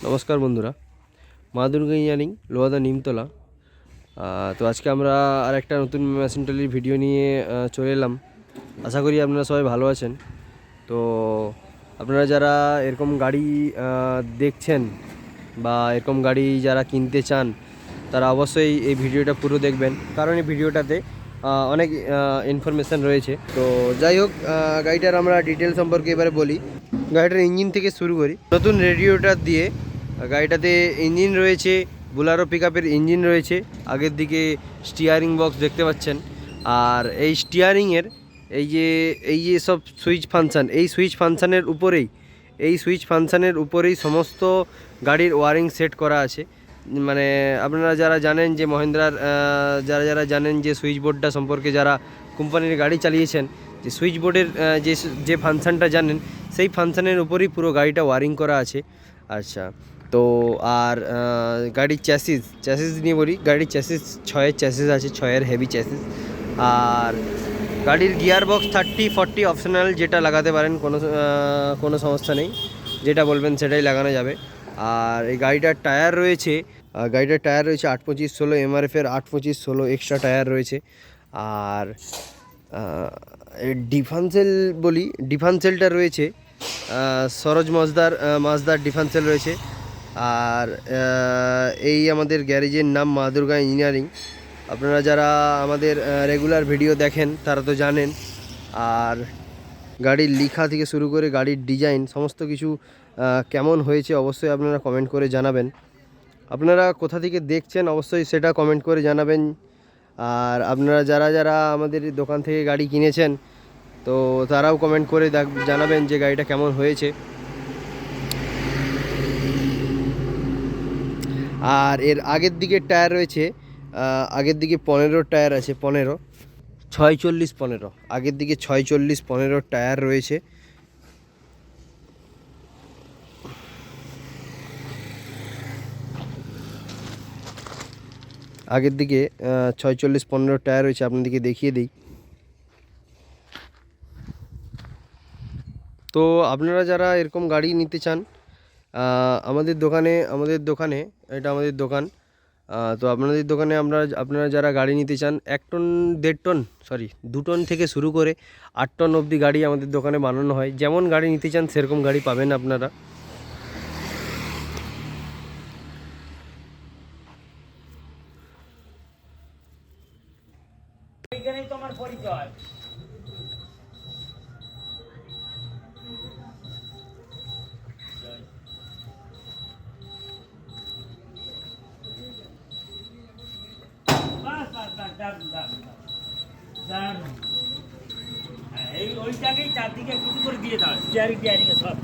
নমস্কার বন্ধুরা, মা দুর্গা ইঞ্জিনিয়ারিং লোহাদা নিমতলা। তো আজকে আমরা আর একটা নতুন মেশিন ট্রলির ভিডিও নিয়ে চলে এলাম। আশা করি আপনারা সবাই ভালো আছেন। তো আপনারা যারা এরকম গাড়ি দেখছেন বা এরকম গাড়ি যারা কিনতে চান, তারা অবশ্যই এই ভিডিওটা পুরো দেখবেন, কারণ এই ভিডিওটাতে অনেক ইনফরমেশান রয়েছে। তো যাই হোক, গাড়িটার আমরা ডিটেল সম্পর্কে এবারে বলি। গাড়িটার ইঞ্জিন থেকে শুরু করি। নতুন রেডিওটা দিয়ে গাড়িটাতে ইঞ্জিন রয়েছে, বোলেরো পিকআপের ইঞ্জিন রয়েছে। আগের দিকে স্টিয়ারিং বক্স দেখতে পাচ্ছেন। আর এই স্টিয়ারিংয়ের এই যে সব সুইচ ফাংশান, এই সুইচ ফাংশানের উপরেই সমস্ত গাড়ির ওয়ারিং সেট করা আছে। মানে আপনারা যারা জানেন যে মহিন্দ্রার যারা জানেন যে সুইচ বোর্ডটা সম্পর্কে, যারা কোম্পানির গাড়ি চালিয়েছেন, যে সুইচ বোর্ডের যে ফাংশানটা জানেন, সেই ফাংশানের উপরই পুরো গাড়িটা ওয়ারিং করা আছে। আচ্ছা, তো আর গাড়ির চ্যাসিস নিয়ে বলি। গাড়ির চ্যাসিস 6-এর চ্যাসিস আছে, 6-এর হেভি চ্যাসিস। আর গাড়ির গিয়ার বক্স 30-40 অপশনাল, যেটা লাগাতে পারেন, কোনো সমস্যা নেই, যেটা বলবেন সেটাই লাগানো যাবে। আর এই গাড়িটার টায়ার রয়েছে 8-25-16 এমআরএফের 8-25-16 এক্সট্রা টায়ার রয়েছে। আর ডিফারেন্সেলটা রয়েছে সরোজ মাজদার ডিফারেন্সেল রয়েছে। আর এই আমাদের গ্যারেজের নাম মা দুর্গা ইঞ্জিনিয়ারিং। আপনারা যারা আমাদের রেগুলার ভিডিও দেখেন তারা তো জানেন। আর গাড়ির লেখা থেকে শুরু করে গাড়ির ডিজাইন সমস্ত কিছু কেমন হয়েছে অবশ্যই আপনারা কমেন্ট করে জানাবেন। আপনারা কোথা থেকে দেখছেন অবশ্যই সেটা কমেন্ট করে জানাবেন। আর আপনারা যারা আমাদের দোকান থেকে গাড়ি কিনেছেন, তো তারাও কমেন্ট করে জানাবেন যে গাড়িটা কেমন হয়েছে। আর এর আগের দিকে টায়ার রয়েছে, আগের দিকে 15 টায়ার আছে, 6-40-15 আগের দিকে 6-40-15 টায়ার রয়েছে। আগের দিকে 6-40-15 টায়ার রয়েছে, আপনাদেরকে দেখিয়ে দিই। তো আপনারা যারা এরকম গাড়ি নিতে চান, আমাদের দোকানে এটা আমাদের দোকান। তো আপনাদের দোকানে আপনারা যারা গাড়ি নিতে চান, 1 টন 1.5 টন 2 টন থেকে শুরু করে 8 টন অবধি গাড়ি আমাদের দোকানে বানানো হয়। যেমন গাড়ি নিতে চান সেরকম গাড়ি পাবেন আপনারা। ওইটাকেই চারদিকে কিছু করে দিয়ে দাও, টিয়ারিং সব।